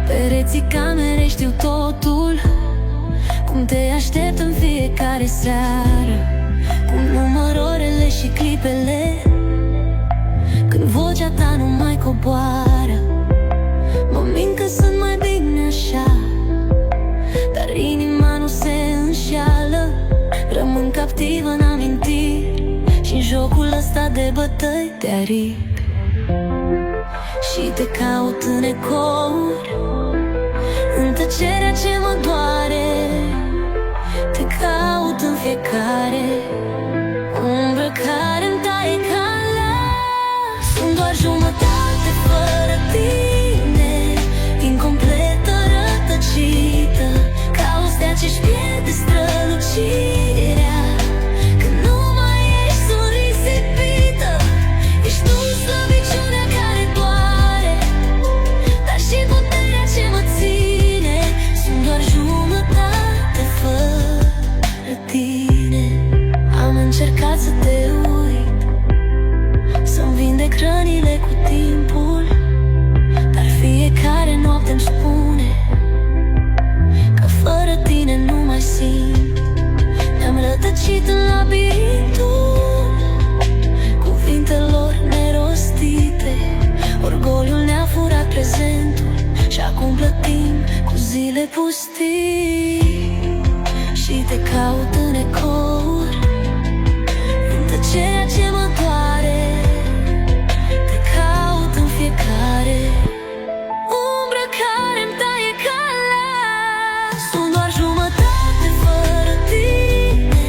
Pereții camerei știu totul, cum te aștept în fiecare seară, cum număr orele și clipele, când vocea ta nu mai coboară. Mă mint că sunt mai bine așa, dar inima nu se înșeală. Rămân captivă în amintiri și în jocul ăsta de bătăi de aripi. Și te caut în ecouri, în tăcerea ce mă doare. Te caut în fiecare umbră care-mi taie calea. Sunt doar jumătate fără tine, incompletă, rătăcită, ca o stea ce-și pierde strălucirea. Când nu mai ești, sunt risipită. Ești tu slăbiciunea care doare, dar și puterea ce mă ține. Sunt doar jumătate fără tine. Am încercat să te uit, să-mi vindec rănile cu timpul, dar fiecare noapte-mi spune că fără tine nu mai simt. Ne-am rătăcit în labirintul cuvintelor nerostite. Orgoliul ne-a furat prezentul și acum plătim cu zile pustii. Și te caut în ecouri, în tăcerea ce mă doare. Te caut în fiecare umbră care-mi taie calea. Sunt doar jumătate fără tine,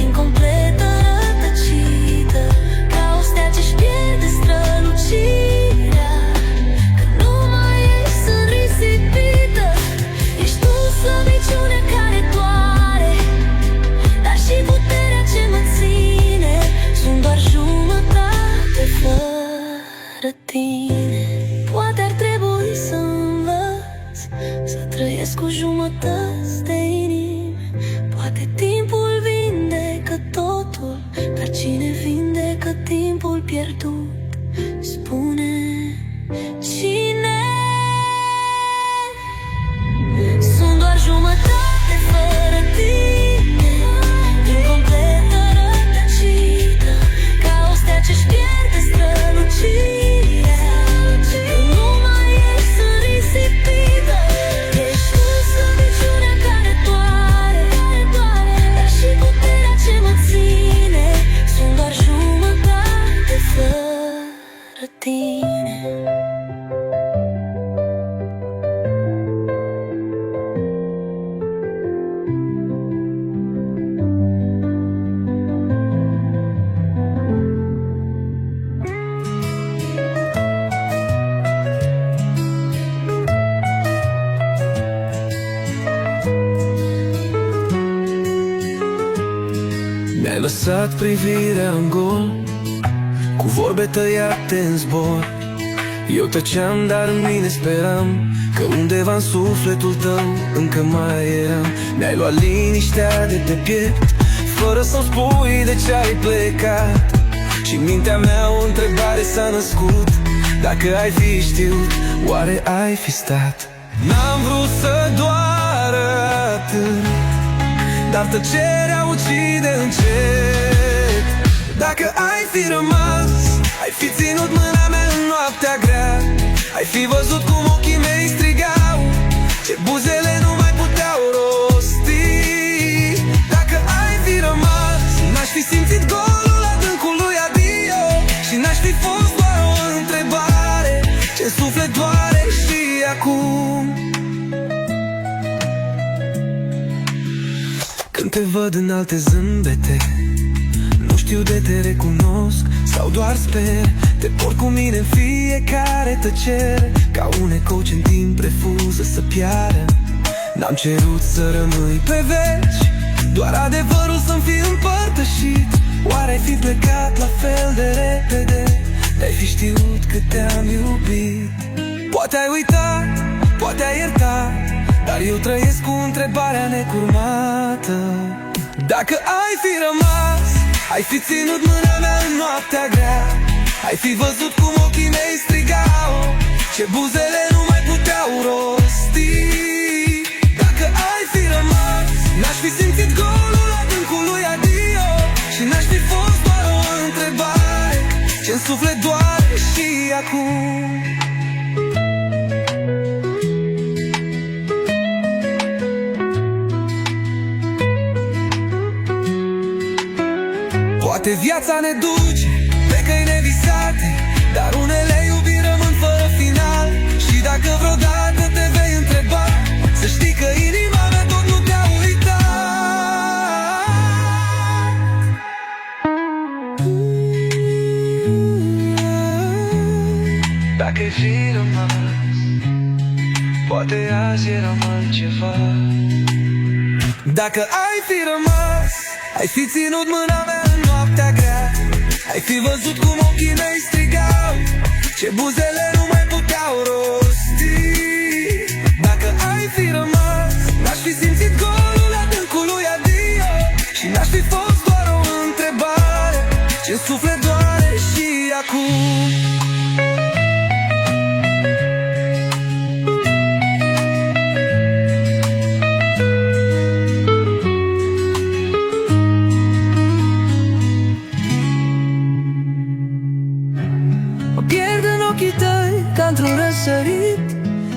incompletă, rătăcită, ca o stea ce-și pierde strălucirea. Când nu mai ești, sunt risipită. Ești tu slăbiciunea care doare, dar și puterea ce mă ține. Sunt doar jumătate fără tine. Poate ar trebui să învăț să trăiesc cu jumătăți de inimi. Poate timpul vindecă totul, dar cine vindecă timpul pierdut? Spune cine? Sunt doar jumătate fără tine, incompletă, rătăcită, ca o stea ce-și pierde strălucirea. Când nu mai ești, sunt risipită. Ești tu slăbiciunea care doare, dar și puterea ce mă ține. Sunt doar jumătate fără tine. Mi-ai lăsat privirea în gol, cu vorbe tăiate în zbor. Eu tăceam, dar în mine speram că undeva în sufletul tău încă mai eram. Mi-ai luat liniștea de pe piept, fără să-mi spui de ce ai plecat. Și în mintea mea o întrebare s-a născut: dacă ai fi știut, oare ai fi stat? N-am vrut să doară atât, dar tăcerea ucide încet. Dacă ai fi rămas, ai fi ținut mâna mea în noaptea grea. Ai fi văzut cum ochii mei strigau, ce buzele nu mai puteau rosti. Dacă ai fi rămas, n-aș fi simțit golul adâncului adio, și n-aș fi fost doar o întrebare ce suflet doare și acum. Când te văd în alte zâmbete, nu știu de te recunosc sau doar sper. Te port cu mine în fiecare tăcere, ca un ecou ce în timp refuză să piară. N-am cerut să rămâi pe veci, doar adevărul să-mi fi împărtășit. Oare ai fi plecat la fel de repede, de-ai fi știut că te-am iubit? Poate ai uitat, poate ai iertat, dar eu trăiesc cu întrebarea necurmată. Dacă ai fi rămas, ai fi ținut mâna mea în noaptea grea. Ai fi văzut cum ochii mei strigau, ce buzele nu mai puteau rosti. Poate viața ne duce pe căi nevisate, dar unele iubiri rămân fără final. Și dacă vreodată te vei întreba, să știi că inima mea tot nu te-a uitat. Dacă fi rămas, poate azi eram altceva. Dacă ai fi rămas, ai fi ținut mâna mea în noaptea grea, ai fi văzut cum ochii mei strigau ce buzele nu mai puteau rosti. Dacă ai fi rămas, n-aș fi simțit golul adâncului adio și n-aș fi fost doar o întrebare ce-n suflet doare și acum. Ca într-un răsărit,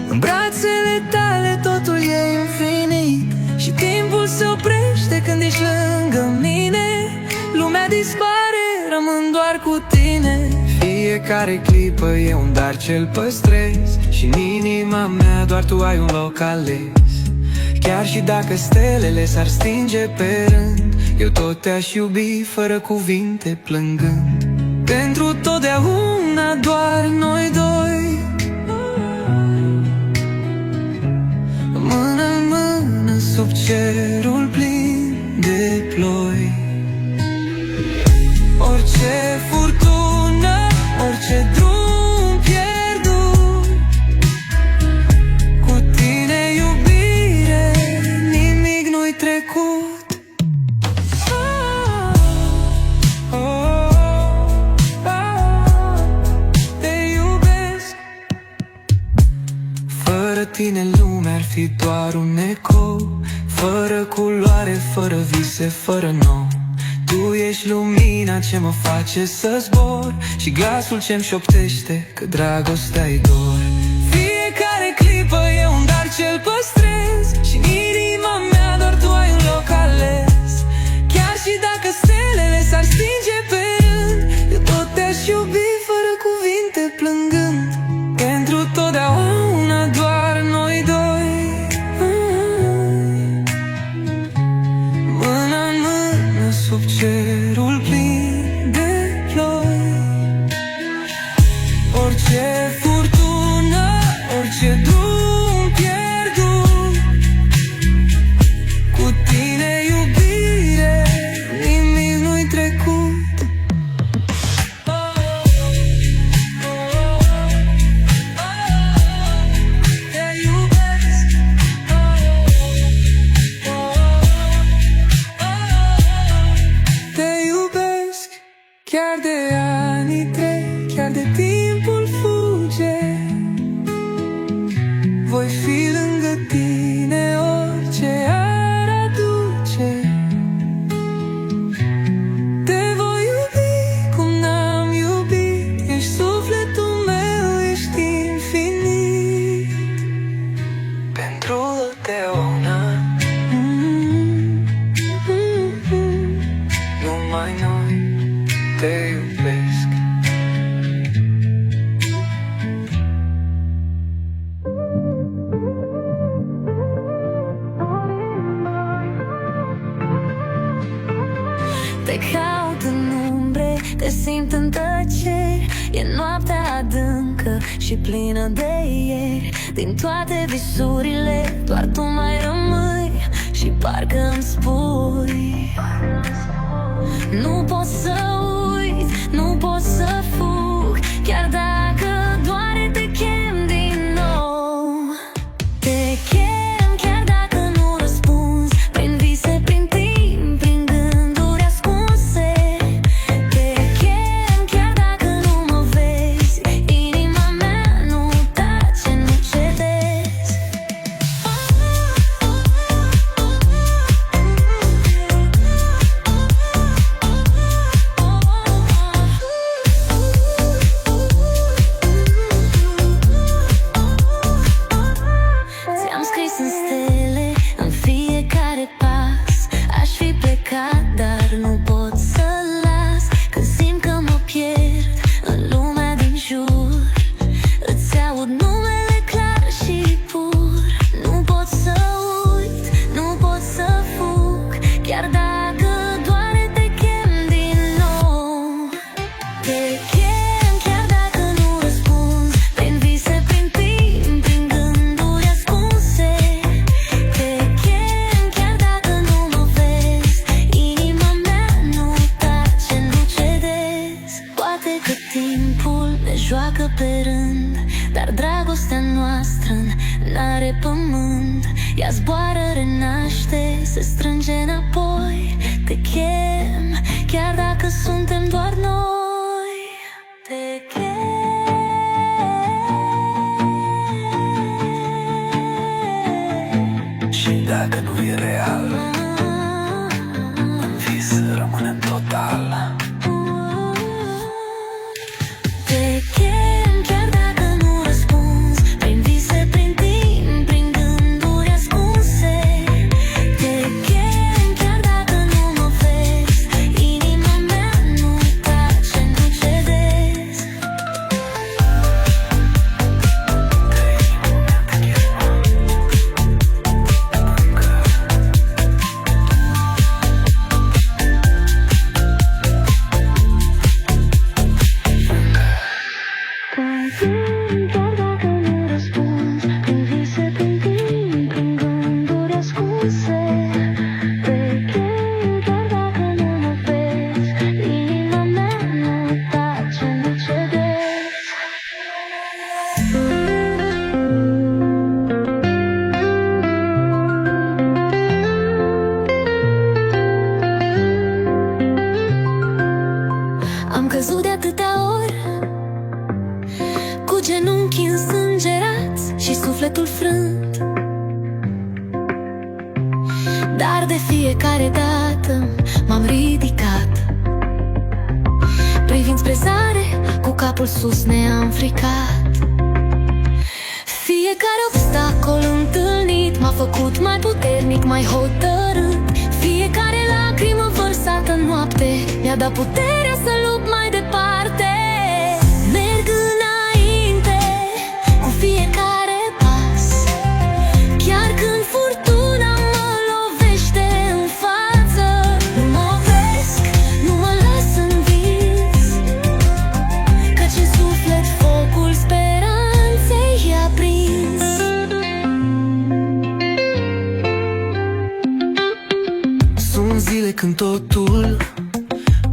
în brațele tale totul e infinit. Și timpul se oprește când ești lângă mine. Lumea dispare, rămân doar cu tine. Fiecare clipă e un dar ce-l păstrezi și în inima mea doar tu ai un loc ales. Chiar și dacă stelele s-ar stinge pe rând, eu tot te-aș iubi fără cuvinte plângând. Pentru totdeauna doar noi doi, mână-n mână sub cerul plin de ploi. Orice furtună, orice drum pierdut, cu tine iubire, nimic nu-i trecut. Fără tine lumea ar fi doar un ecou, fără culoare, fără vise, fără nou. Tu ești lumina ce mă face să zbor și glasul ce-mi șoptește că dragostea-i dor. Fiecare clipă e un dar ce-l păstrez și în inima mea doar tu ai un loc ales. Chiar și dacă stelele s-ar stinge pe rând, eu tot te-aș iubi fără cuvinte plângând. Pentru totdeauna doar noi doi, mână-n mână sub cerul plin de ploi. Orice furtună, orice drum pierdut, cu tine iubire, nimic nu-i trecut. Chiar de ani trec, chiar de timpul fuge, voi fi lângă tine orice ar aduce. Te voi iubi cum n-am iubit, ești sufletul meu, ești infinit. Pentru totdeauna, numai noi te iubesc. Te caut în umbre, te simt în tăceri. E noaptea adâncă și plină de ieri. Din toate visurile doar tu mai rămâi și parcă îmi spui: nu pot să uit, nu pot să fug, chiar dacă doare te chem din nou. Te chem chiar dacă nu răspunzi, prin vise, prin timp, prin gânduri ascunse. Te chem chiar dacă nu mă vezi, inima mea nu tace, nu cedezi. fiecare pământ. Ea zboară, renaște, se strânge înapoi. Te chem, chiar dacă suntem doar noi. Te chem. Și dacă nu e real, în vis rămânem total. Te chem, chiar dacă nu răspunzi, prin vise, prin timp, prin gânduri ascunse. Te chem, chiar dacă nu mă vezi, inima mea nu tace, nu cedezi. Chiar dacă nu răspunzi, prin vise, prin timp, prin gânduri ascunse. Te chem, chiar dacă nu mă vezi, inima mea nu tace, nu cedezi. Am căzut de atâtea ori, cu genunchii însângerați și sufletul frânt, dar de fiecare dată m-am ridicat. Privind spre zare, cu capul sus ne-am fricat. Fiecare obstacol întâlnit m-a făcut mai puternic, mai hotărât. Fiecare lacrimă vărsată în noapte mi-a dat puterea să lupt mai departe. Merg înainte cu fiecare pas, chiar când furtuna mă lovește în față. Nu mă opresc, nu mă las în vis, căci în suflet focul speranței e aprins. Sunt zile când totul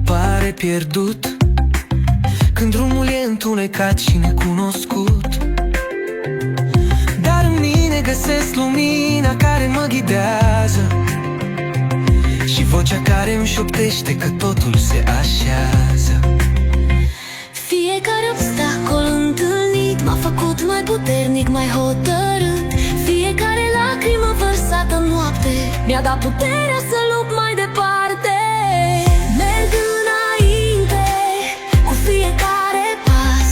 pare pierdut, când drumul e întunecat și necunoscut, dar în mine găsesc lumina care mă ghidează și vocea care îmi șoptește că totul se așează. Fiecare obstacol întâlnit m-a făcut mai puternic, mai hotărât. Fiecare lacrimă vărsată în noapte mi-a dat puterea să lupt mai departe. Merg înainte cu fiecare pas,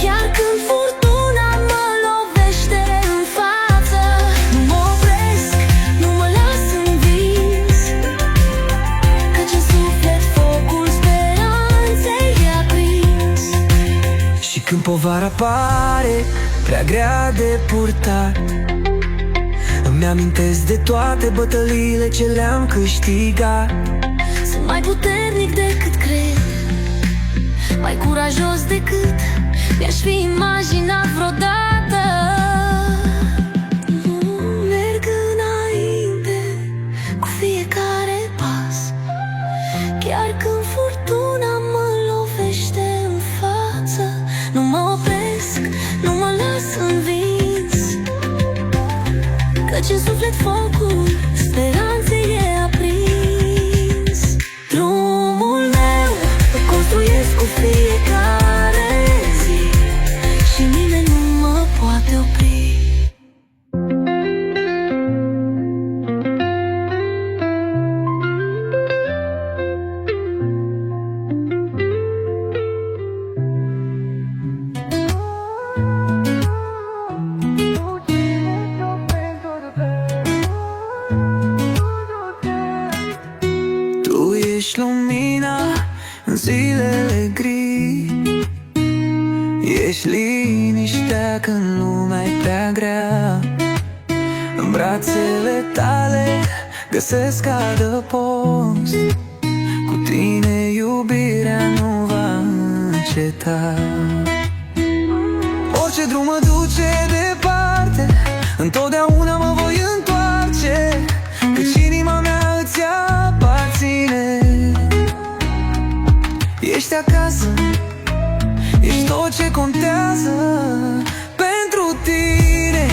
chiar când furtuna mă lovește în față. Nu mă opresc, nu mă las învins, căci în suflet focul speranței e aprins. Și când povara pare prea grea de purtat, îmi amintesc de toate bătăliile ce le-am câștigat. Sunt mai puternic decât cred, mai curajos decât mi-aș fi imaginat vreodată. Merg înainte cu fiecare pas, chiar când furtuna mă lovește în față. Nu mă opresc, nu mă las învins, căci în suflet focul speranței e aprins. Drumul meu îl construiesc cu fiecare zi și nimeni nu mă poate opri. Tu ești lumina în zilele gri, ești liniștea când lumea e prea grea. În brațele tale găsesc adăpost, cu tine iubirea nu va înceta. Orice drum mă duce departe, întotdeauna mă voi întoarce, căci inima mea îți aparține. Ești acasă, ești tot ce contează. Pentru tine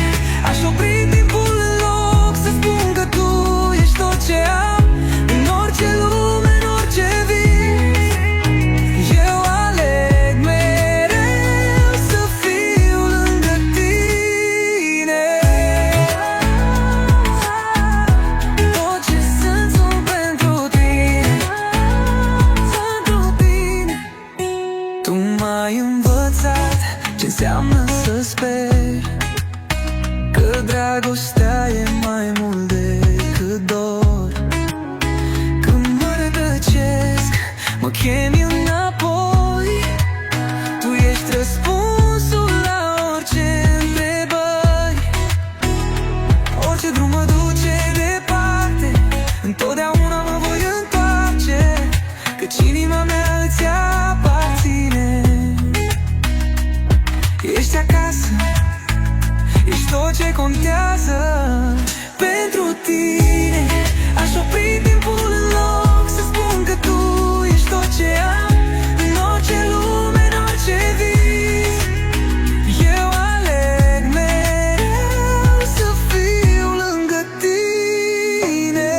că dragostea e mai mult decât dor. Când mă rătăcesc, mă chemi înapoi. Tu ești răspunsul la orice întrebări. Orice drum mă duce departe, întotdeauna mă voi întoarce, căci inima mea îți aparține. Ești acasă, ești tot ce contează. Pentru tine aș opri timpul în loc să spun că tu ești tot ce am. În orice lume, în orice vis, eu aleg mereu să fiu lângă tine.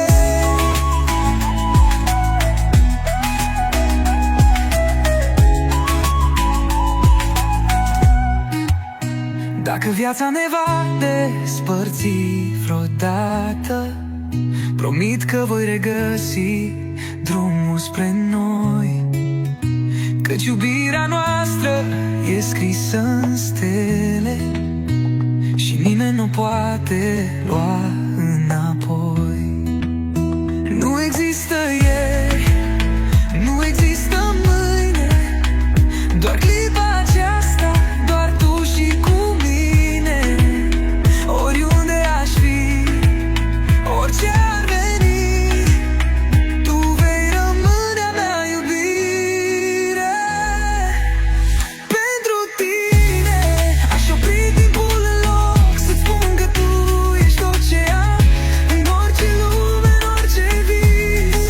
Dacă viața ne va despărți vreodată, promit că voi regăsi drumul spre noi, căci iubirea noastră e scrisă în stele și nimeni nu poate lua înapoi. Nu există ieri, nu există mâine, doar clipa aceasta, doar tu și cu mine. Oriunde aș fi, orice ar veni, tu vei rămâne a mea iubire. Pentru tine aș opri timpul în loc să-ți spun că tu ești tot ce am. În orice lume, în orice vis,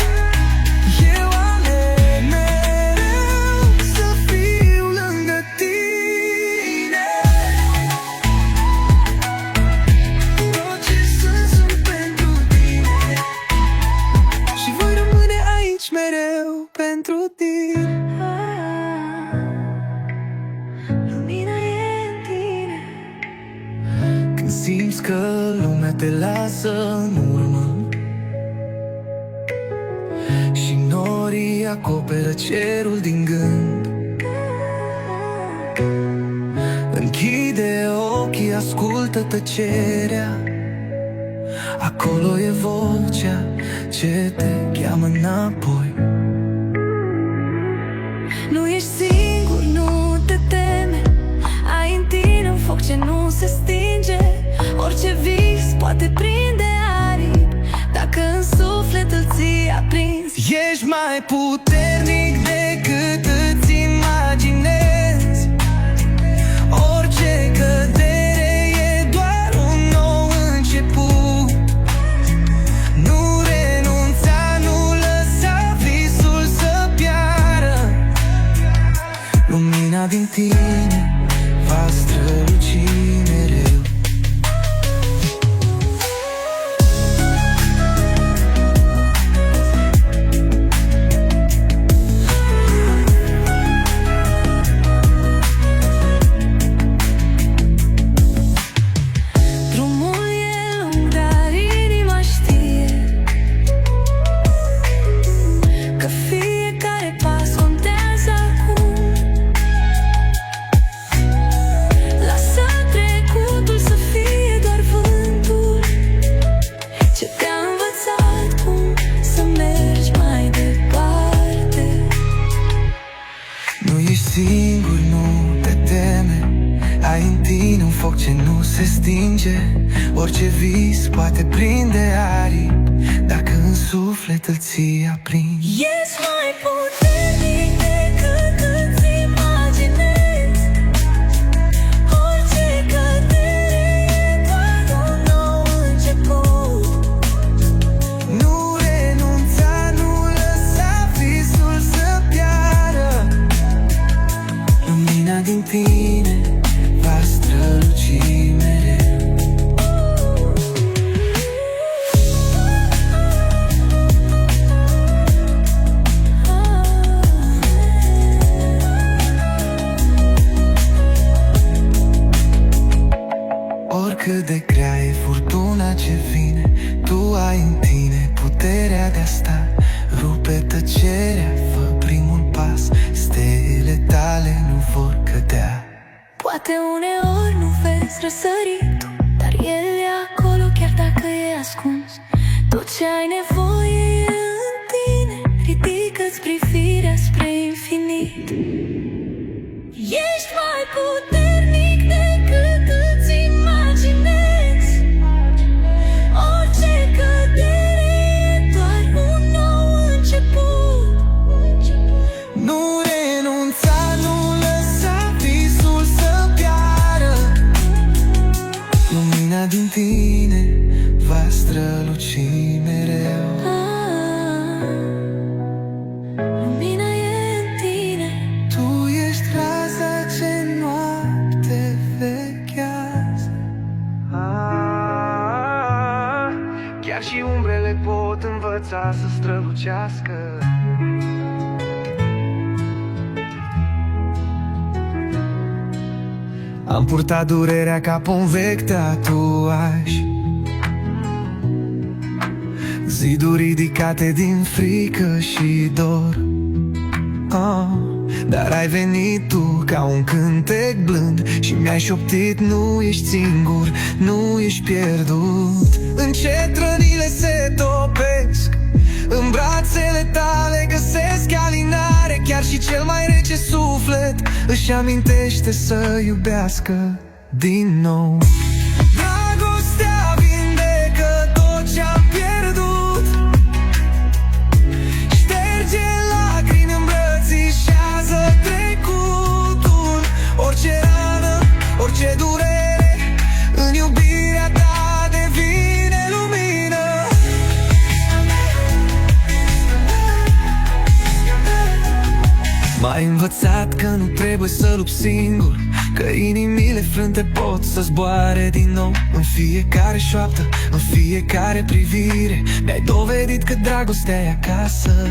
eu aleg mereu să fiu lângă tine. Tot ce sunt pentru tine și voi rămâne aici mereu pentru tine. Lumina e în tine. Când simți că lumea te lasă în urmă și norii acoperă cerul din gând, închide ochii, ascultă tăcerea. Acolo e vocea ce te cheamă înapoi. Nu ești singur, nu te teme, ai în tine un foc ce nu se stinge. Orice vis poate prinde aripi dacă în suflet îl ții aprins. Ești mai puternic decât îți imaginezi. Orice cădere e doar un nou început. Nu renunța, nu lăsa visul să piară. Lumina din tine va străluci mereu. Drumul e lung, dar inima știe că fiecare pas contează acum. Lasă trecutul să fie doar vântul ce te-a învățat cum să mergi mai departe. Nu ești singur, nu te teme, ai în tine un foc ce nu se stinge. Orice vis poate prinde aripi dacă în suflet îl ții aprins. Ești mai puternic decât îți imaginezi. Orice cădere e doar un nou început. Nu renunța, nu lăsa visul să piară. Lumina din tine va străluci mereu. Oricât de grea e furtuna ce vine, tu ai în tine puterea de a sta. Rupe tăcerea, fă primul pas, stelele tale nu vor cădea. Poate uneori nu vezi răsăritul, dar el e ascuns. Tot ce ai nevoie e în tine. Ridică-ți privirea spre infinit. Ești mai puternic decât îți imaginezi. Orice cădere e doar un nou început. Nu renunța, nu lăsa visul să piară. Lumina din tine va străluci mereu. Lumina e în tine. Tu ești raza ce noapte vechează. Chiar și umbrele pot învăța să strălucească. Am purtat durerea ca pe un vechi tatuaj, ziduri ridicate din frică și dor. Dar ai venit tu ca un cântec blând și mi-ai șoptit: nu ești singur, nu ești pierdut. Încet rănile se topesc, în brațele tale găsesc alinare. Chiar și cel mai rece suflet își amintește să iubească din nou. Dragostea vindecă tot ce-am pierdut, șterge lacrimi, îmbrățișează trecutul. Orice rană, orice durere, în iubirea ta devine lumină. M-ai învățat că nu trebuie să lupți singur, că inimile frânte pot să zboare din nou. În fiecare șoaptă, în fiecare privire, mi-ai dovedit că dragostea e acasă.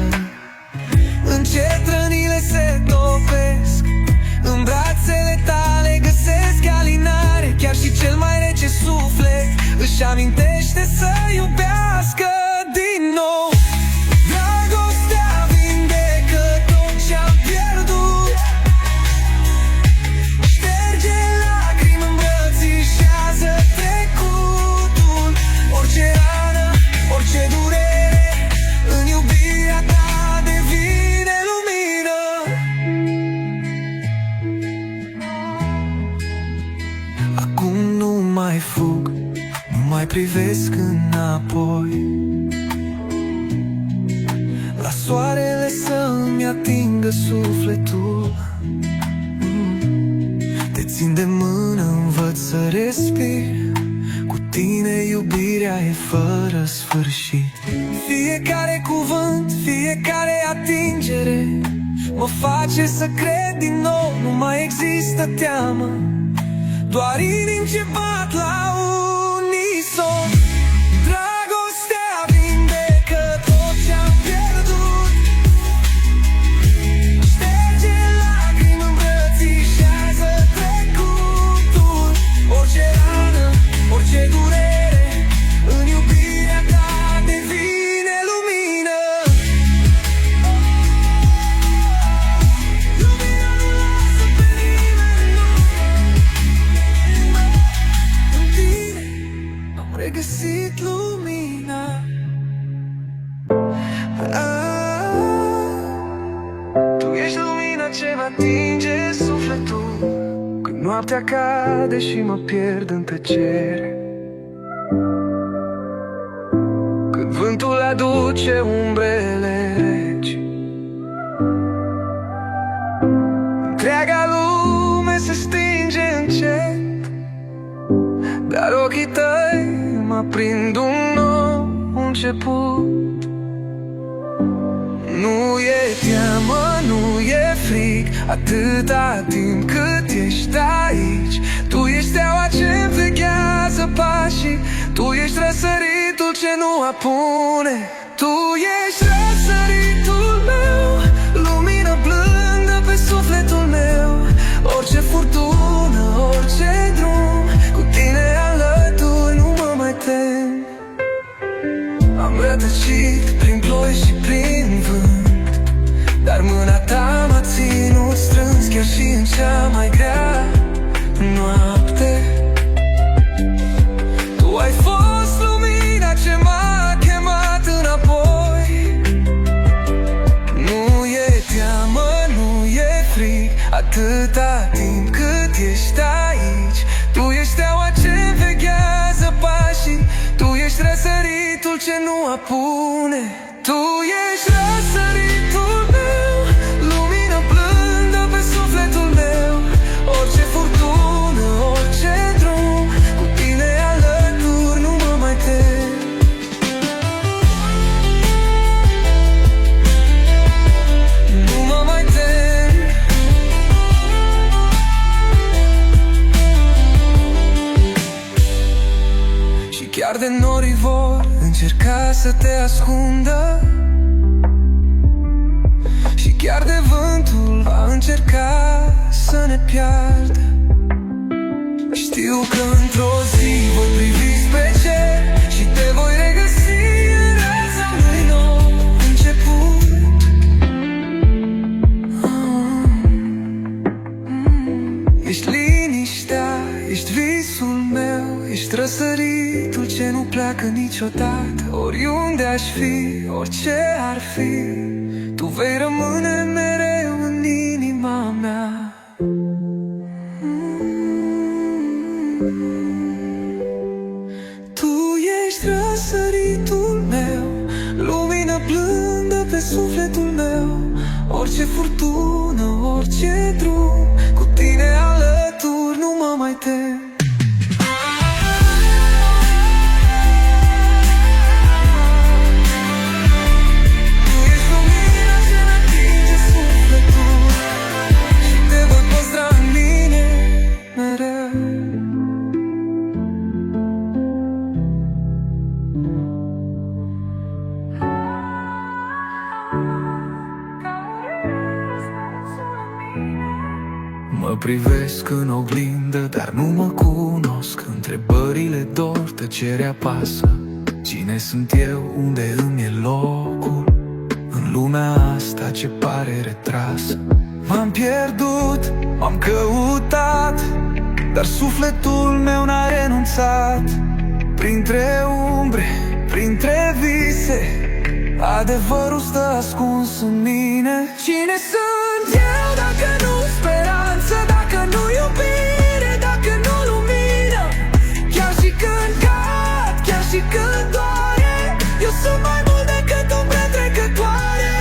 Încet rănile se topesc, în brațele tale găsesc alinare. Chiar și cel mai rece suflet își amintește să iubească din nou. Dragostea vindecă tot ce-am pierdut, șterge lacrimi, îmbrățișează trecutul. Orice rană, orice durere, în iubirea ta devine lumină. Acum nu mai fug, nu mai privesc înapoi. La soarele să-mi atingă sufletul. Te țin de mână, învăț să respir. Cu tine iubirea e fără sfârșit. Fiecare cuvânt, fiecare atingere mă face să cred din nou. Nu mai există teamă, doar inimi ce bat la unison. Dragostea vindecă tot ce-am pierdut, șterge lacrimi, îmbrățișează trecutul. Orice rană, orice durere, în iubirea ta devine lumină. Lumina nu lasă pe nimeni, nu. În tine am regăsit lumina. Tu ești lumina ce mă atinge sufletul când noaptea cade și mă pierd în tăcere. Când vântul aduce umbrele reci, întreaga lume se stinge încet, dar ochii tăi mă aprind un nou început. Nu e teamă, nu e frig, atâta timp cât ești aici. Tu ești steaua ce veghează pașii, tu ești răsăritul ce nu apune. Tu ești răsăritul meu, lumină blândă pe sufletul meu. Orice furtună, orice drum, cu tine alături nu mă mai tem. Am rătăcit prin ploi și prin vânt, dar mâna ta m-a ținut strâns, chiar și în cea mai grea noapte. Tu ai fost lumina ce nu apune. Tu ești răsăritul meu, lumină blândă pe sufletul meu. Orice furtună, orice drum, cu tine alături nu mă mai tem. Nu mă mai tem. Și chiar de norii vor încerca să te ascundă, și chiar de vântul va încerca să ne piardă. Știu că într-o zi voi privi spre cer și te voi regăsi în raza unui nou început. Ești liniștea, ești visul meu, ești răsăritul ce nu pleacă niciodată. Oriunde aș fi, orice ar fi, tu vei rămâne mereu în inima mea. Tu ești răsăritul meu, lumină blândă pe sufletul meu. Orice furtună, orice drum, cu tine alături nu mă mai tem. Mă privesc în oglindă, dar nu mă cunosc. Întrebările dor, tăcerea apasă. Cine sunt eu, unde îmi e locul în lumea asta ce pare retrasă? M-am pierdut, m-am căutat, dar sufletul meu n-a renunțat. Printre umbre, printre vise, adevărul stă ascuns în mine. Cine sunt eu dacă nu speranță, dacă nu iubire, dacă nu lumină? Chiar și când cad, chiar și când doare, eu sunt mai mult decât umbre trecătoare.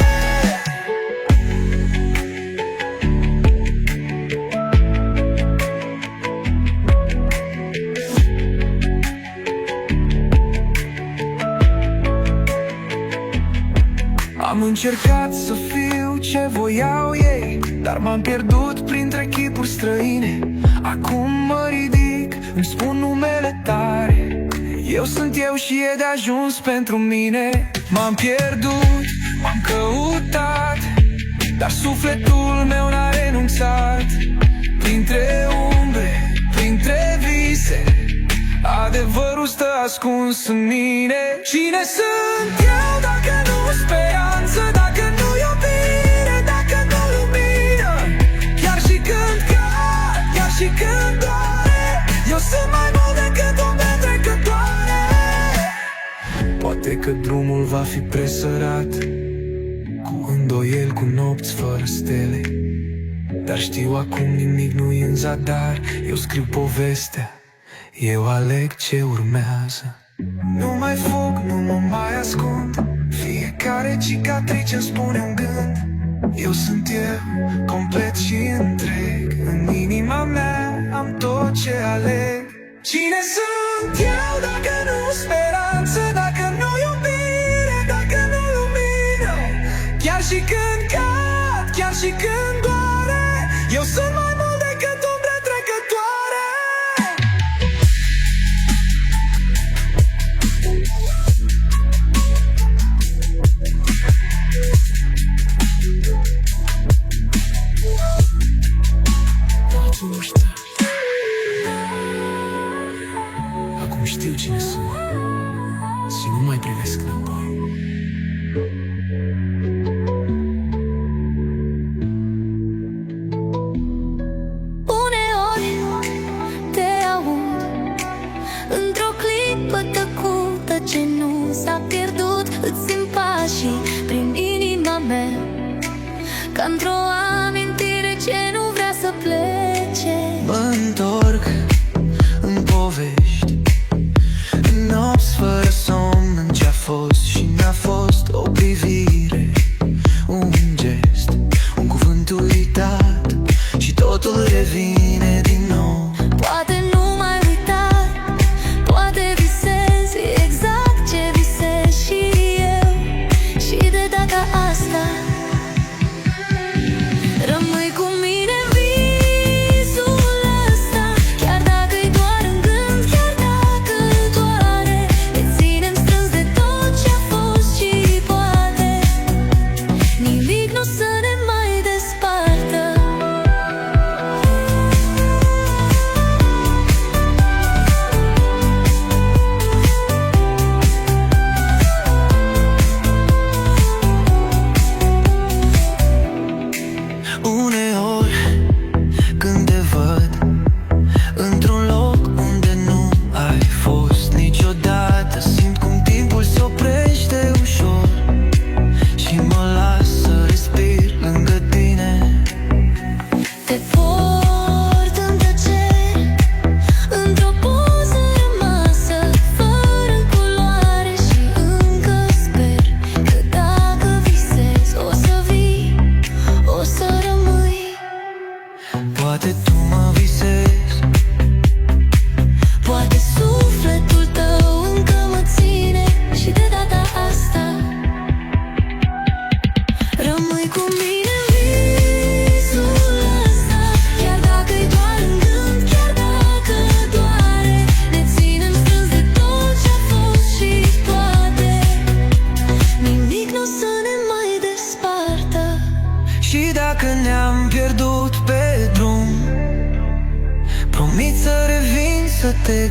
Am încercat să fiu ce voiau ei, dar m-am pierdut printre chipuri străine. Acum mă ridic, îmi spun numele tare. Eu sunt eu și e de ajuns pentru mine. M-am pierdut, m-am căutat, dar sufletul meu n-a renunțat. Printre umbre, printre vise, adevărul stă ascuns în mine. Cine sunt eu dacă nu speranță, dacă nu iubire, dacă nu lumină? Chiar și când cad, chiar și când doare, eu sunt mai mult decât umbre trecătoare. Poate că drumul va fi presărat, cu îndoieli, cu nopți fără stele, dar știu acum nimic nu-i în zadar. Eu scriu povestea, eu aleg ce urmează. Nu mai fug, nu mă mai ascund, fiecare cicatrice îmi spune un gând. Eu sunt eu, complet și întreg, în inima mea am tot ce aleg. Cine sunt eu dacă nu speranță, dacă nu iubire, dacă nu lumină? Chiar și când cad, chiar și când doare, eu sunt mai mult decât umbre trecătoare. Acum știu cine sunt și nu mai privesc înapoi. Uneori te aud într-o clipă tăcută ce nu s-a pierdut. Îți simt pașii prin inima mea, ca într-o amintire ce nu vrea să plece. Mă întorc în povești, în nopți fără somn, în ce-a fost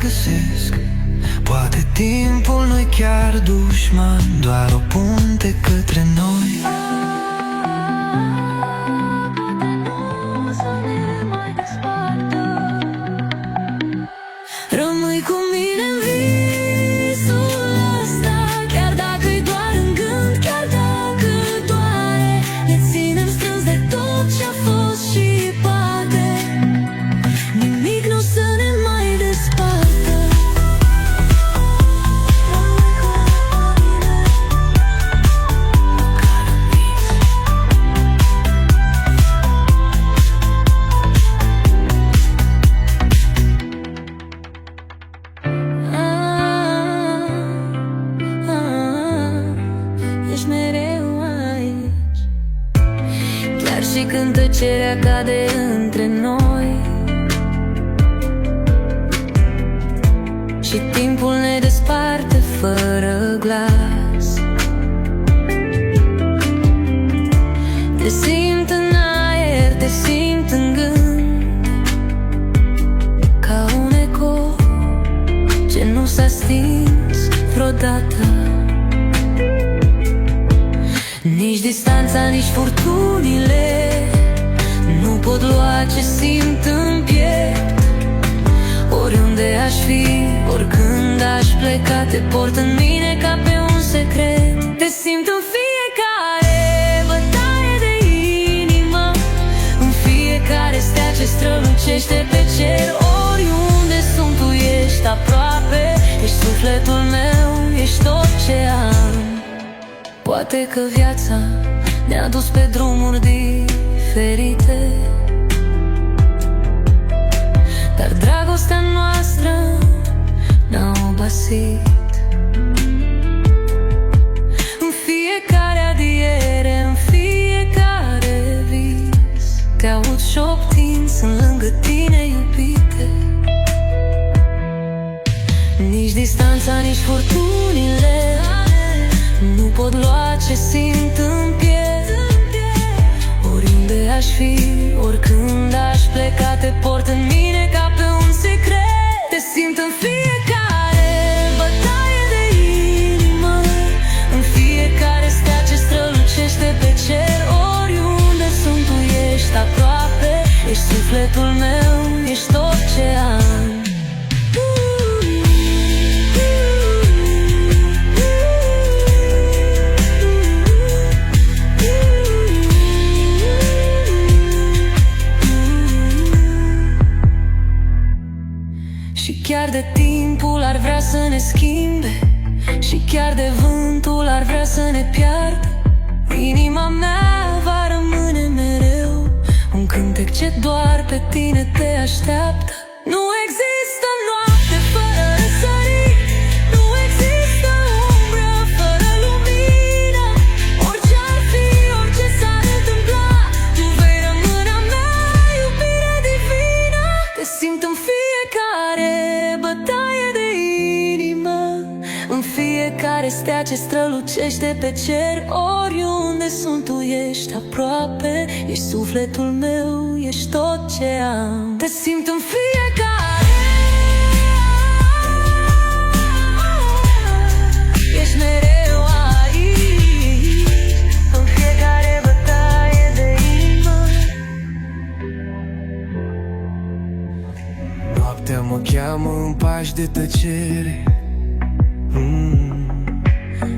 găsesc. Poate timpul nu-i chiar dușman, doar o punte către noi. Rămâi cu mine în visul ăsta, chiar dacă-i doar în gând, chiar dacă doare. Ne ținem strâns de tot ce-a fost și poate nimic nu să ne mai despartă. Ești mereu aici, chiar și când tăcerea cade între noi și timpul ne desparte fără glas. Te simt în aer, te simt în gând, ca un eco ce nu s-a stins vreodată. Nici distanța, nici furtunile nu pot lua ce simt în piept. Oriunde aș fi, oricând aș pleca, te port în mine ca pe un secret. Te simt în fiecare bătaie de inimă, în fiecare stea ce strălucește pe cer. Oriunde sunt, tu ești aproape, ești sufletul meu, ești tot ce am. Poate că viața ne-a dus pe drumuri diferite, dar dragostea noastră n-a obosit. În fiecare adiere, în fiecare vis, te aud șoptind, sunt lângă tine, iubite. Nici distanța, nici furtunile nu pot lua ce simt în piept. Oriunde aș fi, oricând aș pleca, te port în mine ca pe un secret. Te simt în fiecare bătaie de inimă, în fiecare stea ce strălucește pe cer. Oriunde sunt, tu ești aproape, ești sufletul meu, ești tot ce am. Și chiar de timpul ar vrea să ne schimbe, și chiar de vântul ar vrea să ne piardă, inima mea va rămâne mereu un cântec ce doar pe tine te așteaptă. Nu există noapte fără răsărit, nu există umbră fără lumină. Orice ar fi, orice s-ar întâmpla, tu vei rămâne a mea, iubire divină. Te simt în fiecare bătaie de inimă, în fiecare stea ce strălucește pe cer. Oriunde sunt, tu ești aproape, ești sufletul meu, ești tot ce am. Te simt în fiecare, ești mereu aici, în fiecare bătaie de inimă. Noaptea mă cheamă în pași de tăcere,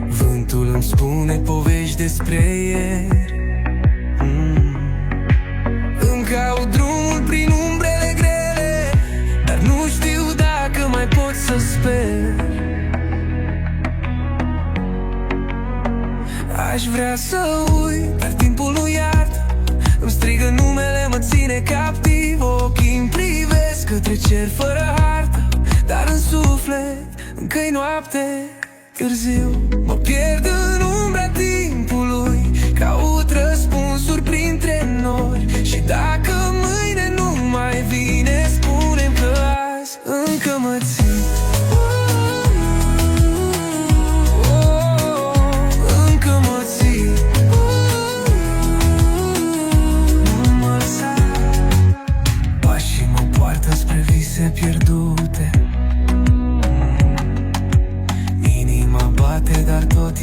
vântul îmi spune povești despre ieri. Îmi caut drumul prin umbrele grele, dar nu știu dacă mai pot să sper. Aș vrea să uit, dar timpul nu iartă, îmi strigă numele, mă ține captiv. Ochii-mi privesc către cer fără hartă, dar în suflet încă-i noapte târziu. Mă pierd în umbra timpului, caut răspunsuri printre nori. Și dacă mâine nu mai vine, spune-mi că azi încă mă țin. Încă mă țin. Nu mă lăsa. Pașii mă poartă spre vise pierdute,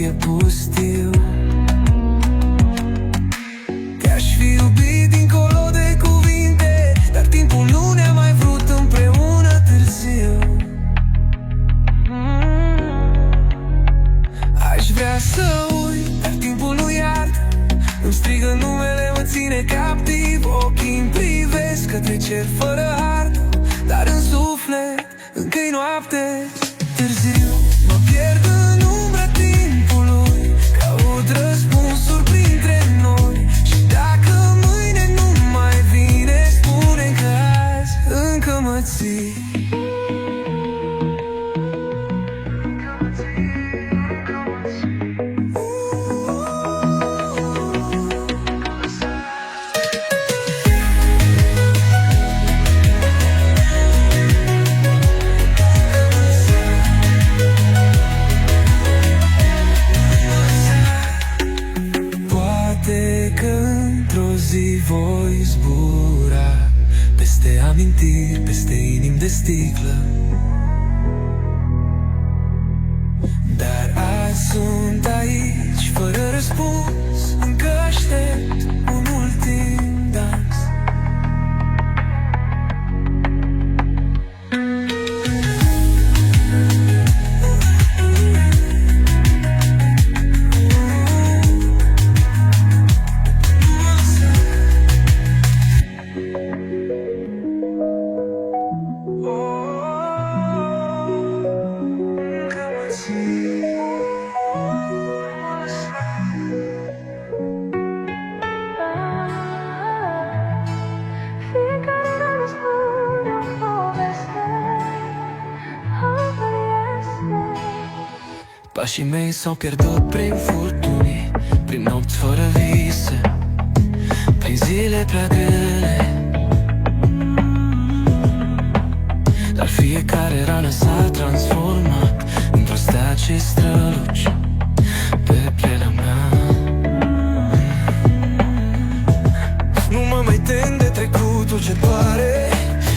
e pustiu. Te-aș fi iubit dincolo de cuvinte, dar timpul nu ne-a mai vrut împreună târziu. Aș vrea să uit, dar timpul nu iartă. Îmi strigă numele, mă ține captiv. Ochii-mi privesc către cer fără hartă, dar în suflet încă-i noapte. Târziu mă pierd în umbra timpului, caut răspunsuri printre noi. Și dacă mâine nu mai vine, spune că azi încă mă ții. Voi zbura peste amintiri, peste inimi de sticlă, dar azi sunt aici fără răspuns. Încă aștept un ultim dans. Pașii mei s-au pierdut prin furtuni, prin nopți fără vise, prin zile prea grele. Dar fiecare rană s-a transformat într-o stea ce străluci pe pielea mea. Nu mă mai tem de trecutul ce doare,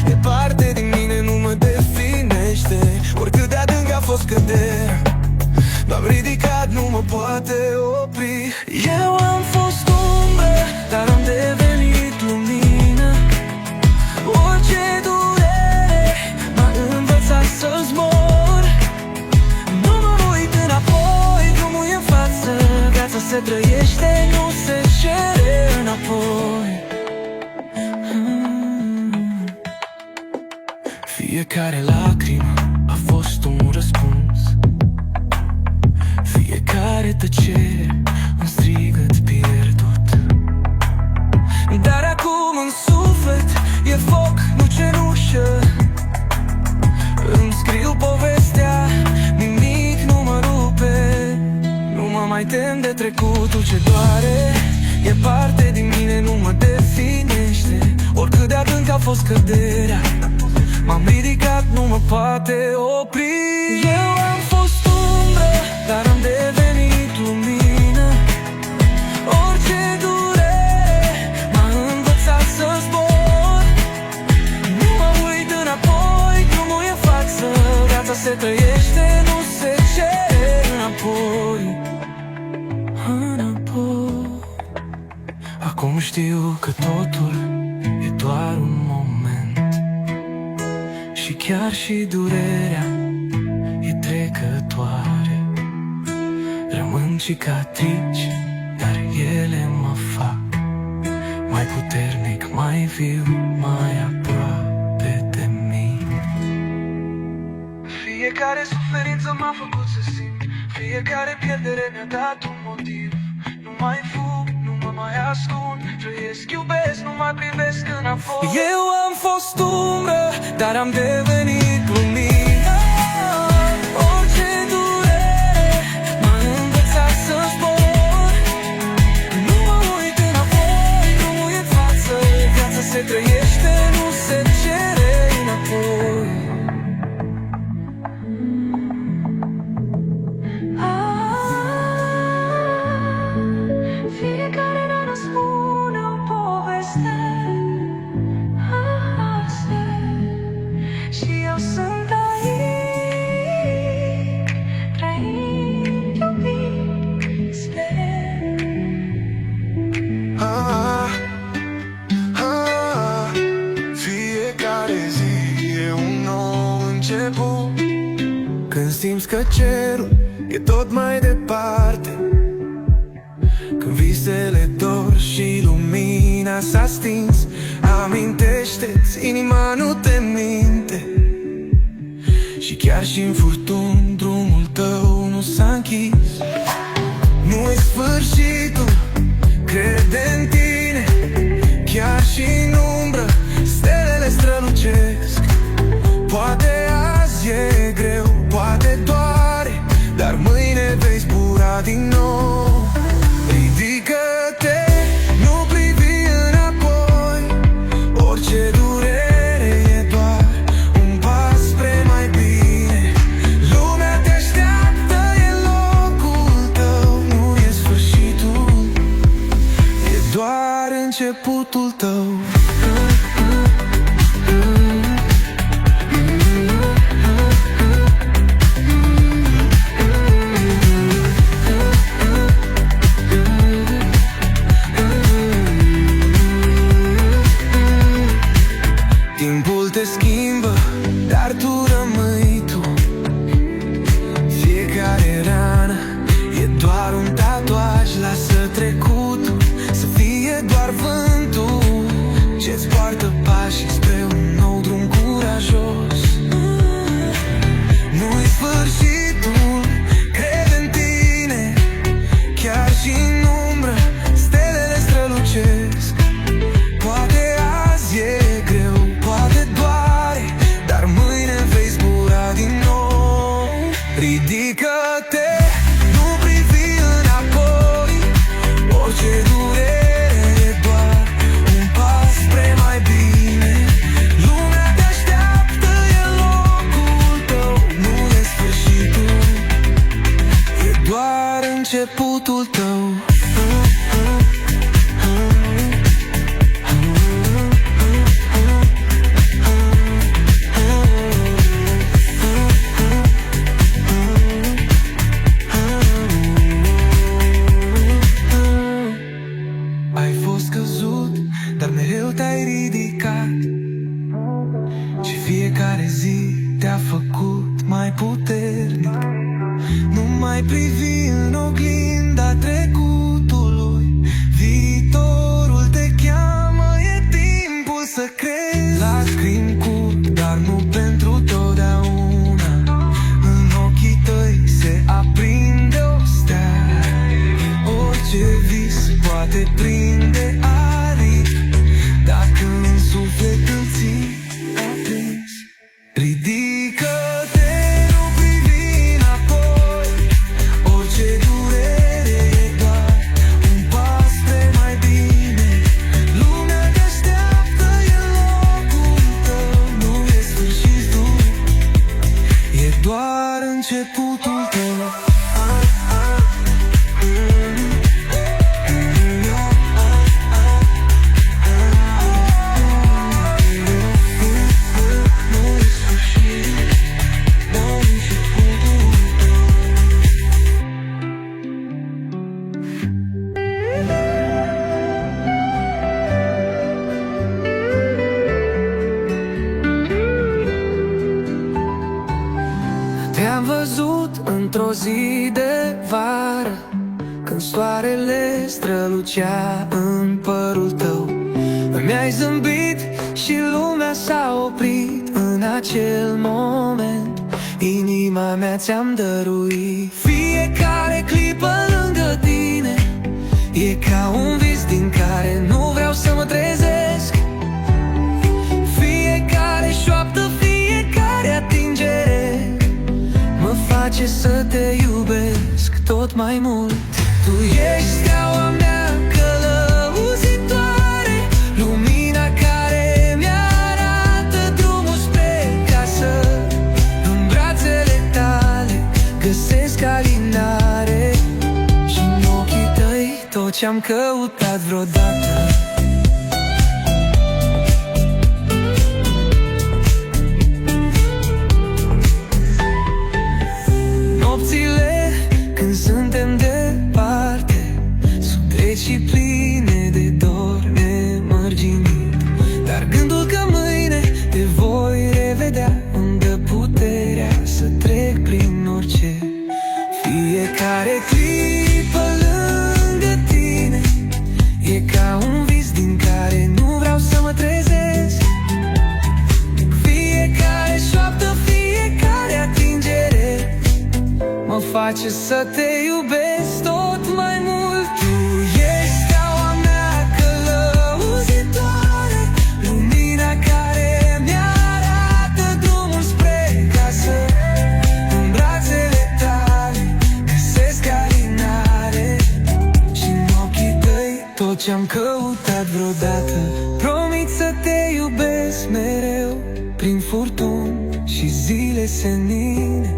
e parte din mine, nu mă definește. Oricât de adânc a fost căderea, m-am ridicat, nu mă poate opri. Eu am fost umbră, dar am devenit lumină. Orice durere m-a învățat să zbor. Nu mă uit înapoi, drumul e în față. Viața se trăiește, nu se cere înapoi. Fiecare lacrimă a fost un răspuns, fiecare tăcere un strigăt pierdut. Dar acum în suflet e foc, nu cenușă. Îmi scriu povestea, nimic nu mă rupe. Nu mă mai tem de trecutul ce doare, e parte din mine, nu mă definește. Oricât de adânc a fost căderea, m-am ridicat, nu mă poate opri. Eu am fost umbră, dar am devenit lumină. Orice durere m-a învățat să zbor. Nu mă uit înapoi, drumul e în față. Viața se trăiește, nu se cere înapoi. Acum știu că totul e doar un moment, și chiar și durerea e trecătoare. Rămân cicatrici, dar ele mă fac mai puternic, mai viu, mai aproape de mine. Fiecare suferință m-a făcut să simt, fiecare pierdere mi-a dat un motiv. Nu mai fug, nu mă mai ascund, trăiesc, iubesc, nu mai privesc înapoi. Eu am fost umbră, dar am devenit lumină. Orice durere m-a învățat să zbor. Nu mă uit înapoi, drumul e în față. Viața se trăiește, nu se cere înapoi. Fiecare rană spune o poveste. Și eu sunt aici. că cerul e tot mai departe, când visele dor și lumina s-a stins. Amintește-ți, inima nu te minte, și chiar și-n furtun drumul tău nu s-a închis. Nu-i sfârșitul, crede în tine, chiar și în umbră stelele strălucesc. Poate azi e greu, poate doare, dar mâine vei zbura din nou. Ridică-te, nu privi înapoi, orice durere e doar un pas spre mai bine. Lumea te așteaptă, e locul tău, nu e sfârșitul, e doar începutul tău. Timpul te schimbă, dar tu rămâi tu. Fiecare rană e doar un tatuaj, lasă trecutul să fie doar vântul ce-ți poartă pașii spre un nou drum curajos. Nu-i sfârșitul, crede în tine, chiar și în umbră stelele strălucesc. Poate azi e greu, poate doare, dar mâine vei zbura din nou. Ridică-te, nu privi înapoi, orice durere e doar un pas spre mai bine. Lumea te așteaptă, e locul tău, nu e sfârșitul, e doar începutul tău. Ai fost căzut, dar mereu te-ai ridicat, și fiecare zi te-a făcut mai puternic. Nu mai privi în oglinda trecutului, viitorul te cheamă, e timpul să crezi. Lacrimi curg, dar nu pentru totdeauna, în ochii tăi se aprinde o stea. Orice vis poate prinde aripi, dacă în suflet îl ții aprins. Ridică-te, nu privi înapoi, orice durere e doar un pas spre mai bine. Lumea te așteaptă, e locul tău, nu e sfârșitul, e doar începutul tău. Te-am văzut într-o zi de vară, când soarele strălucea în părul tău. Mi-ai zâmbit și lumea s-a oprit în acel moment. Inima mea ți-am dăruit. Fiecare clipă lângă tine e ca un vis din care nu vreau să mă trezesc. Fiecare șoaptă, fiecare atingere mă face să te iubesc tot mai mult. Tu ești steaua mea călăuzitoare, lumina care mi-arată drumul spre casă. În brațele tale găsesc alinare și în ochii tăi tot ce-am căutat vreodată. Nopțile când suntem departe sunt reci și pline de dor nemărginit, dar gândul că mâine te voi revedea îmi dă puterea să trec prin orice Fiecare clipă lângă tine e ca un vis din care nu vreau să mă trezesc. Fiecare șoaptă, fiecare atingere mă face să te iubesc tot mai mult. Tu ești steaua mea călăuzitoare, lumina care mi-arată drumul spre casă. În brațele tale găsesc alinare și în ochii tăi tot ce-am căutat vreodată. Promit să te iubesc mereu prin furtuni și zile senine,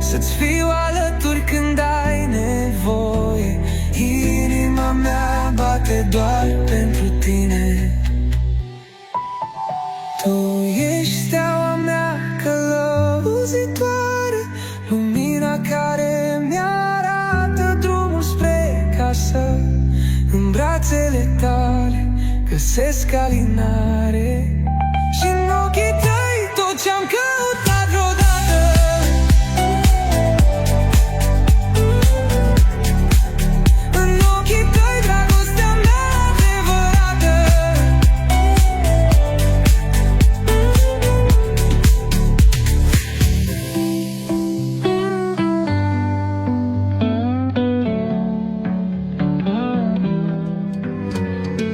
să-ți fiu alături când ai nevoie. Inima mea bate doar pentru tine. Tu ești steaua mea călăuzitoare, lumina care mi-arată drumul spre casă. În brațele tale găsesc alinare și în ochii tăi tot ce-am căutat vreodată. În ochii tăi dragostea mea adevărată.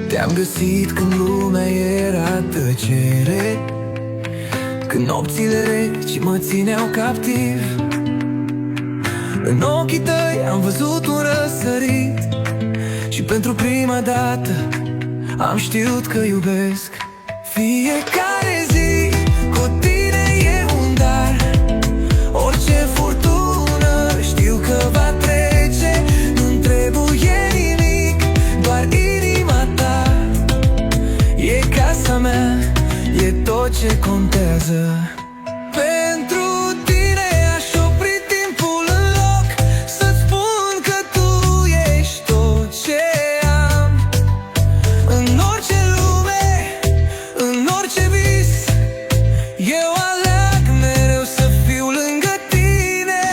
Te-am găsit când lumea era tăcere, când nopțile reci mă țineau captiv. În ochii tăi am văzut un răsărit și pentru prima dată am știut că iubesc. Fiecare zi cu tine e un dar, orice furtună știu că va trece. Nu-mi trebuie nimic, doar inima ta. E casa mea, e tot ce contează. Pentru tine aș opri timpul în loc, să-ți spun că tu ești tot ce am. În orice lume, în orice vis, eu aleg mereu să fiu lângă tine.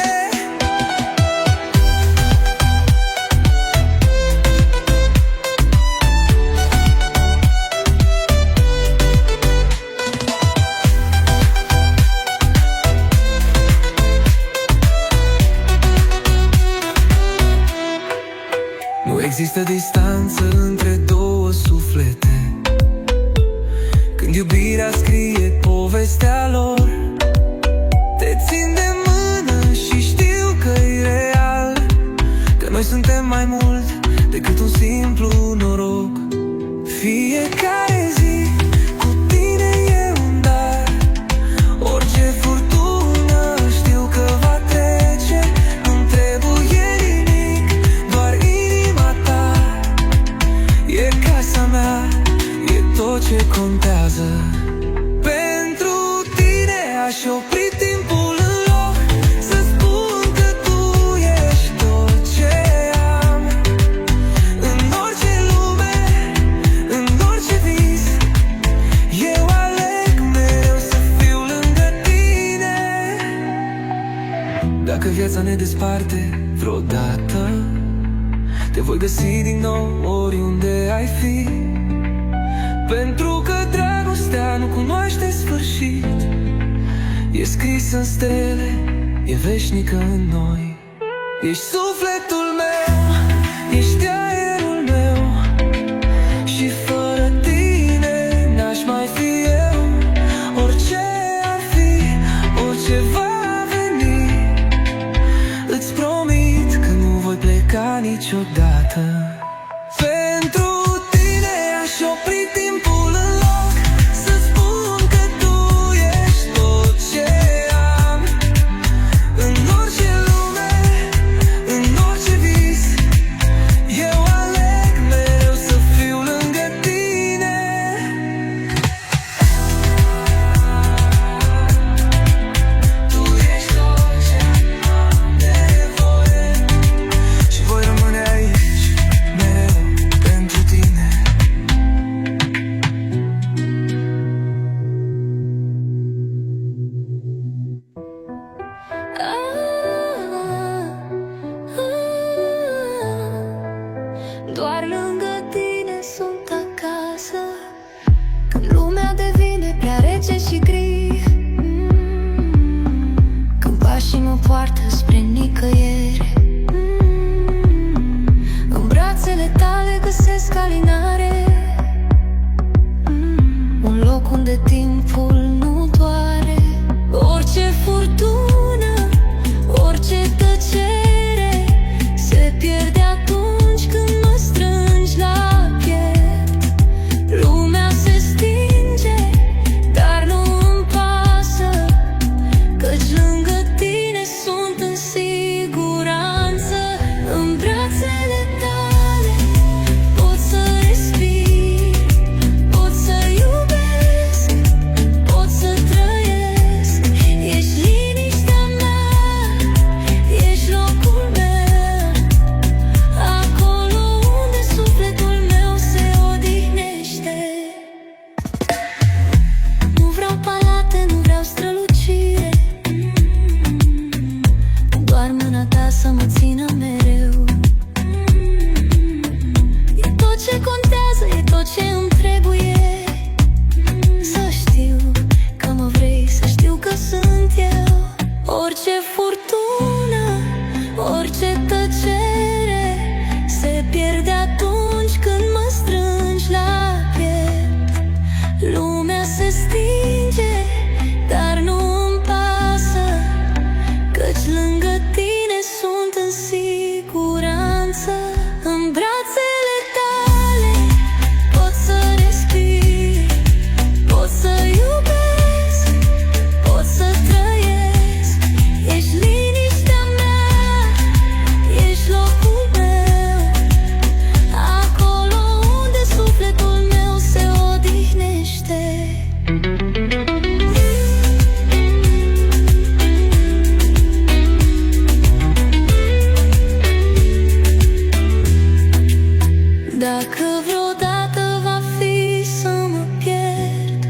Nu există distanță între două suflete când iubirea scrie povestea lor. Te țin de mână și știu că e real, că noi suntem mai mult decât un simplu noroc. Fiecare zi cu tine e un dar, orice furtună știu că va trece. Nu-mi trebuie nimic, doar inima ta. E casa mea, e tot ce contează. Pentru tine aș opri timpul în loc, să spun că tu ești tot ce am. În orice lume, în orice vis, eu aleg mereu să fiu lângă tine. Dacă viața ne desparte vreodată, te voi găsi din nou oriunde ai fi. Pentru că dragostea nu cunoaște sfârșit, e scris în stele, e veșnică în noi. Ești sufletul meu, ești aerul meu, și fără tine n-aș mai fi eu. Orice ar fi, orice va veni, îți promit că nu voi pleca niciodată. Pentru tine aș opri timpul în loc, să spun că tu ești tot ce am. În orice lume, în orice vis, eu aleg mereu să fiu lângă tine. Tu ești tot ce am nevoie și voi rămâne aici poartă spre nicăiere. În brațele tale găsesc alinare, un loc unde timpul nu doare. Orice furtună, orice tăcere se pierde atunci când mă strângi la piept. Lumea se stinge, dar nu îmi pasă, căci lângă tine sunt în siguranță. În brațele tale pot să respir, pot să iubesc, pot să trăiesc. Ești liniștea mea, ești locul meu, acolo unde sufletul meu se odihnește. Nu vreau palate, nu vreau strălucire, doar mâna ta să mă țină mereu. E tot ce contează, e tot ce îmi trebuie. Să știu că mă vrei, să știu că sunt eu. Orice furtună, orice tăcere se pierde atunci când mă strângi la piept. Lumea se stinge, dar nu îmi pasă, căci lângă tine sunt în siguranță. În brațele tale pot să respir, pot să iubesc, pot să trăiesc. Ești liniștea mea, ești locul meu, acolo unde sufletul meu se odihnește. Dacă vreodată va fi să mă pierd,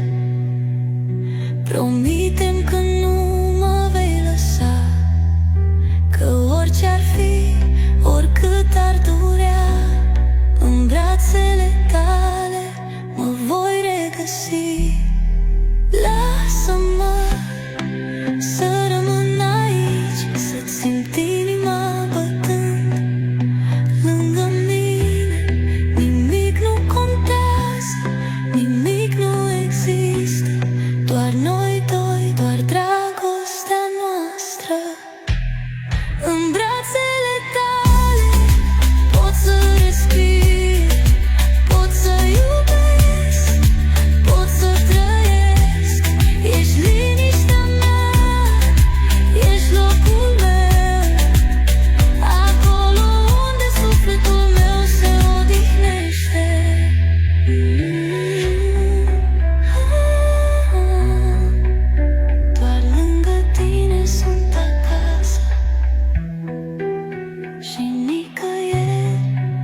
promite-mi că nu mă vei lăsa, că orice ar fi, oricât ar durea, în brațele tale mă voi regăsi. Lasă-mă să rămân aici, să-ți simt inima bătând lângă mine. Nimic nu contează, nimic nu există, doar noi doi, doar dragostea noastră. În brațele tale pot să respir, pot să iubesc, pot să trăiesc. Ești liniștea mea, ești locul meu, acolo unde sufletul meu se odihnește. Doar lângă tine sunt acasă și nicăieri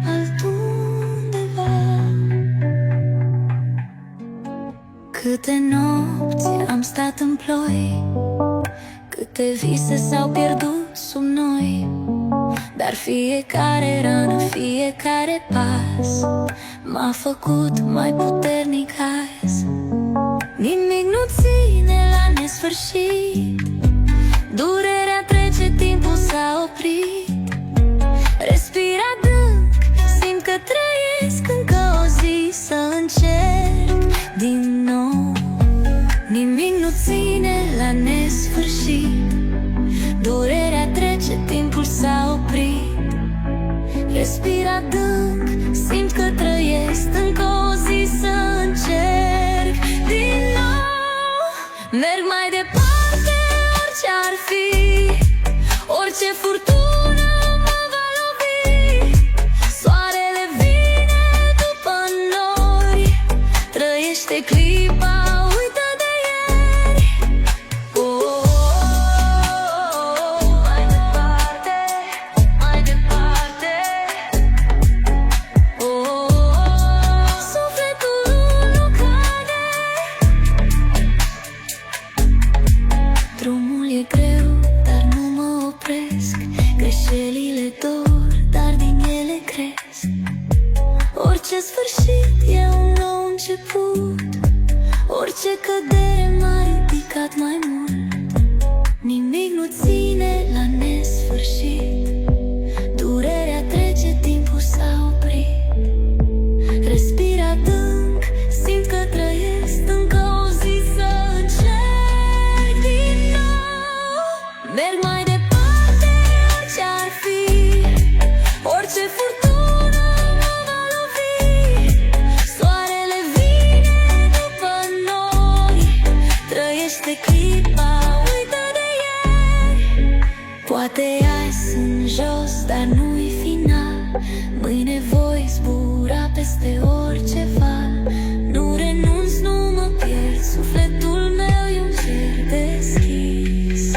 altundeva. Câte nopți am stat în ploi, câte vise s-au pierdut sub noi, dar fiecare rană, fiecare pas m-a făcut mai puternic azi. Nimic nu ține la nesfârșit, durerea trece, timpul s-a oprit. Respir adânc, simt că trăiesc încă o zi, să încerc din nou. Nimic nu ține la nesfârșit, durerea trece, timpul s-a oprit. Respir adânc, simt că trăiesc încă o zi, să încerc din nou. Merg mai departe, orice ar fi, orice furtună mă va lovi. Soarele vine după nori, trăiește clipa, uită de ieri. Mai departe, mai departe. Sufletul nu cade. Drumul e greu, dar nu mă opresc. Greșelile dor, dar din ele cresc. Orice sfârșit e un nou început, orice cădere m-a ridicat mai mult. Nimic nu ține la merg mai departe, orice ar fi, orice furtună mă va lovi. Soarele vine după nori, trăiește clipa, uită de ieri. Poate azi sunt jos, dar nu-i final. Mâine voi zbura peste orice val. Nu renunț, nu mă pierd, sufletul meu e un cer deschis.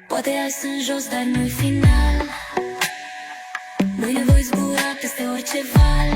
Poate azi sunt jos, dar nu-i final. Mâine voi zbura peste orice val.